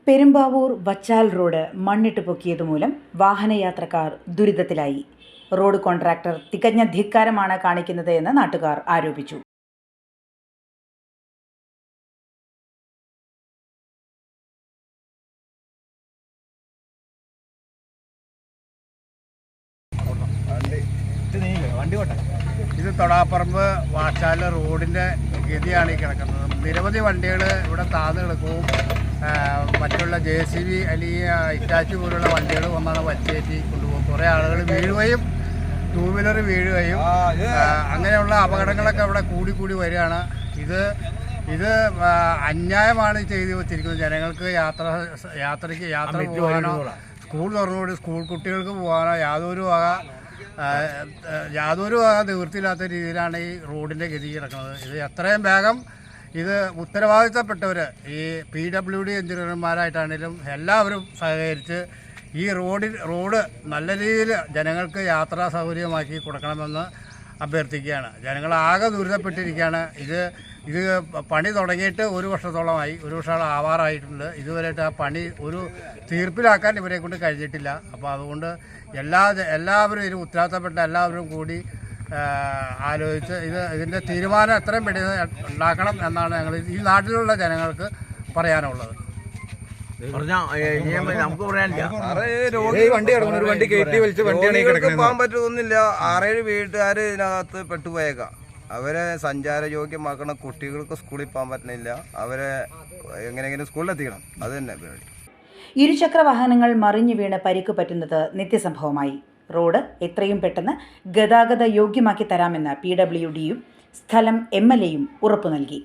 പെരുമ്പാവൂർ വച്ചാൽ റോഡ് മണ്ണിട്ട് പൊക്കിയതുമൂലം വാഹനയാത്രക്കാർ ദുരിതത്തിലായി. Road contractor തികഞ്ഞ ധിക്കാരമാണ് കാണിക്കുന്നത് എന്ന് നാട്ടുകാർ ആരോപിച്ചു. ഇത് തൊടാപ്പറമ്പ് വാച്ചാല് റോഡിൻ്റെ ഗതിയാണ് ഈ കിടക്കുന്നത്. നിരവധി വണ്ടികൾ ഇവിടെ താഴ്ന്നു കിടക്കുകയും മറ്റുള്ള JCB അല്ലെങ്കിൽ ഇറ്റാച്ചി പോലുള്ള വണ്ടികൾ വന്നാണ് വലിച്ചേറ്റി കൊണ്ടുപോകും. കുറേ ആളുകൾ വീഴുകയും 2 വീലർ വീഴുകയും അങ്ങനെയുള്ള അപകടങ്ങളൊക്കെ ഇവിടെ കൂടി വരികയാണ്. ഇത് അന്യായമാണ് ചെയ്തു വച്ചിരിക്കുന്നത്. ജനങ്ങൾക്ക് യാത്ര പോകാനോ സ്കൂൾ തുറന്നുകൂടി സ്കൂൾ കുട്ടികൾക്ക് പോകാനോ യാതൊരു വക നിവൃത്തിയില്ലാത്ത രീതിയിലാണ് ഈ റോഡിൻ്റെ ഗതി കിടക്കുന്നത്. ഇത് എത്രയും വേഗം ഇത് ഉത്തരവാദിത്തപ്പെട്ടവർ ഈ PWD എഞ്ചിനീയർമാരായിട്ടാണെങ്കിലും എല്ലാവരും സഹകരിച്ച് ഈ റോഡ് നല്ല രീതിയിൽ ജനങ്ങൾക്ക് യാത്രാ സൗകര്യമാക്കി കൊടുക്കണമെന്ന് അഭ്യർത്ഥിക്കുകയാണ്. ജനങ്ങളാകെ ദുരിതപ്പെട്ടിരിക്കുകയാണ്. ഇത് പണി തുടങ്ങിയിട്ട് 1 വർഷത്തോളമായി, 1 വർഷം ആവാറായിട്ടുണ്ട്. ഇതുവരെയായിട്ട് ആ പണി ഒരു തീർപ്പിലാക്കാൻ ഇവരെ കൊണ്ട് കഴിഞ്ഞിട്ടില്ല. അപ്പോൾ അതുകൊണ്ട് എല്ലാവരും ഇതിന് ഉത്തരവാദിത്തപ്പെട്ട എല്ലാവരും കൂടി ആലോചിച്ച് ഇതിൻ്റെ തീരുമാനം എത്രയും പെട്ടെന്ന് ഉണ്ടാക്കണം എന്നാണ് ഞങ്ങൾ ഈ നാട്ടിലുള്ള ജനങ്ങൾക്ക് പറയാനുള്ളത്. നമുക്ക് പറയാനില്ല, പോകാൻ പറ്റുന്നില്ല. 6-7 വീട്ടുകാർ ഇതിനകത്ത് പെട്ടുപോയേക്കാം. അവരെ സഞ്ചാരയോഗ്യമാക്കണം. കുട്ടികൾക്ക് സ്കൂളിൽ പോകാൻ പറ്റുന്നില്ല. അവരെ എങ്ങനെയെങ്കിലും സ്കൂളിലെത്തിക്കണം. അത് തന്നെ പരിപാടി. ഇരുചക്ര വാഹനങ്ങൾ മറിഞ്ഞു വീണ് പരിക്ക് പറ്റുന്നത് നിത്യസംഭവമായി. റോഡ് എത്രയും പെട്ടെന്ന് ഗതാഗത യോഗ്യമാക്കി തരാമെന്ന് PWDയും സ്ഥലം MLAയും ഉറപ്പു നൽകി.